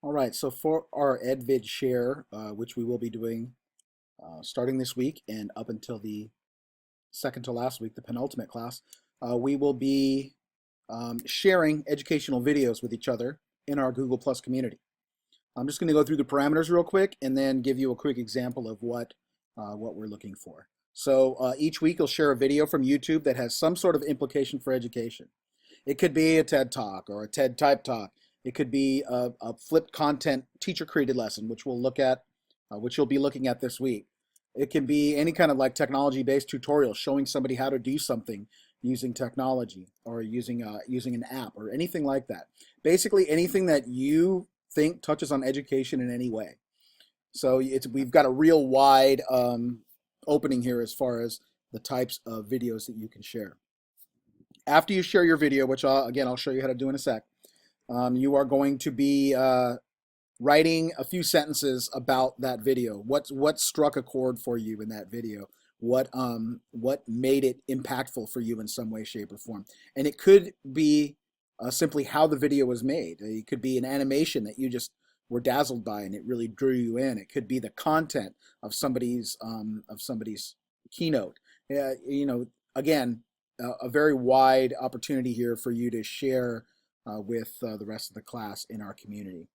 All right, so for our EdVid share, which we will be doing starting this week and up until the second to last week, the penultimate class, we will be sharing educational videos with each other in our Google Plus community. I'm just going to go through the parameters real quick and then give you a quick example of what we're looking for. So each week I'll share a video from YouTube that has some sort of implication for education. It could be a TED Talk or a TED Type Talk. It could be a flipped content teacher created lesson, which we'll look at, which you'll be looking at this week. It can be any kind of like technology based tutorial showing somebody how to do something using technology or using an app or anything like that. Basically anything that you think touches on education in any way. So we've got a real wide opening here as far as the types of videos that you can share. After you share your video, which again I'll show you how to do in a sec, you are going to be writing a few sentences about that video. What struck a chord for you in that video? What made it impactful for you in some way, shape, or form? And it could be simply how the video was made. It could be an animation that you just were dazzled by and it really drew you in. It could be the content of somebody's keynote. Again, a very wide opportunity here for you to share with the rest of the class in our community.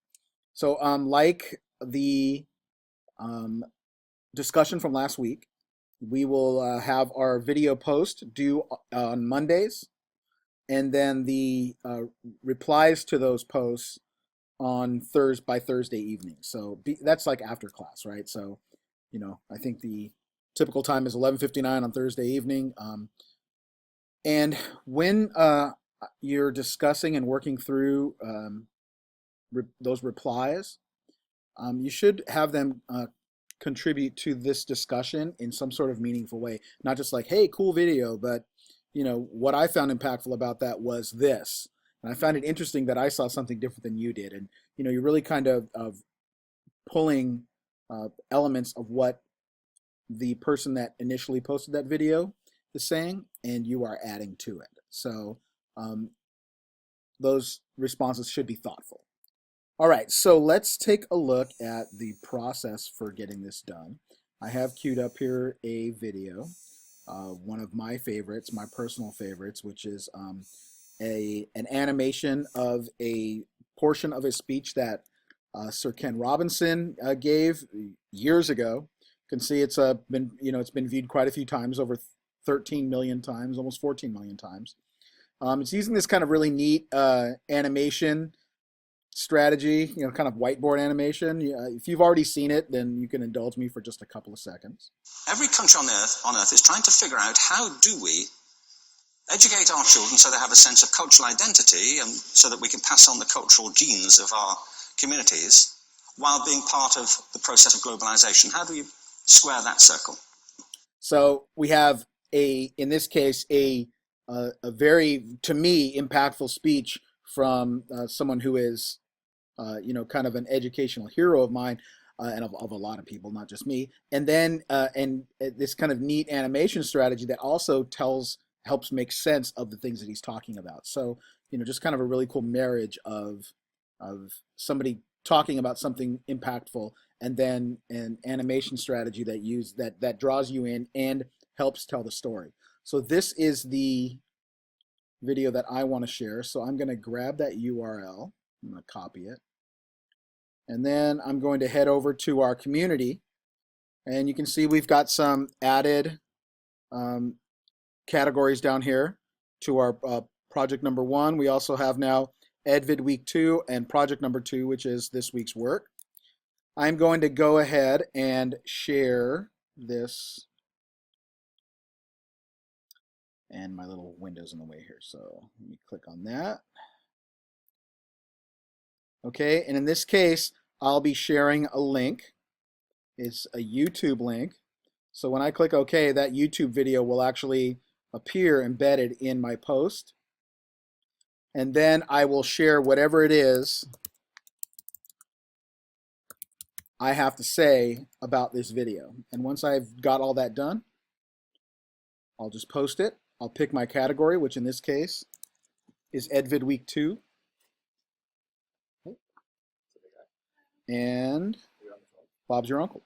So like the discussion from last week, we will have our video post due on Mondays, and then the replies to those posts on by Thursday evening. So that's like after class, right? So, I think the typical time is 11:59 on Thursday evening. And when you're discussing and working through those replies, you should have them contribute to this discussion in some sort of meaningful way. Not just like, hey, cool video, but what I found impactful about that was this. And I found it interesting that I saw something different than you did. And you're really kind of pulling elements of what the person that initially posted that video is saying, and you are adding to it. So those responses should be thoughtful. All right, so let's take a look at the process for getting this done. I have queued up here a video, one of my favorites, my personal favorites, which is an animation of a portion of a speech that Sir Ken Robinson gave years ago. You can see it's been viewed quite a few times, over 13 million times, almost 14 million times. It's using this kind of really neat animation strategy, kind of whiteboard animation. If you've already seen it, then you can indulge me for just a couple of seconds. Every country on earth is trying to figure out how do we educate our children so they have a sense of cultural identity and so that we can pass on the cultural genes of our communities while being part of the process of globalization. How do we square that circle? So we have in this case, a very, to me, impactful speech from someone who is, kind of an educational hero of mine, and of a lot of people, not just me. And then, this kind of neat animation strategy that also helps make sense of the things that he's talking about. So, just kind of a really cool marriage of somebody talking about something impactful and then an animation strategy that draws you in and helps tell the story. So this is the video that I want to share. So I'm going to grab that URL. I'm going to copy it. And then I'm going to head over to our community. And you can see we've got some added categories down here to our project number 1. We also have now EdVid Week 2 and project number 2, which is this week's work. I'm going to go ahead and share this. And my little window's in the way here, so let me click on that. Okay, and in this case, I'll be sharing a link. It's a YouTube link. So when I click OK, that YouTube video will actually appear embedded in my post. And then I will share whatever it is I have to say about this video. And once I've got all that done, I'll just post it. I'll pick my category, which in this case is EdVid Week 2. And Bob's your uncle.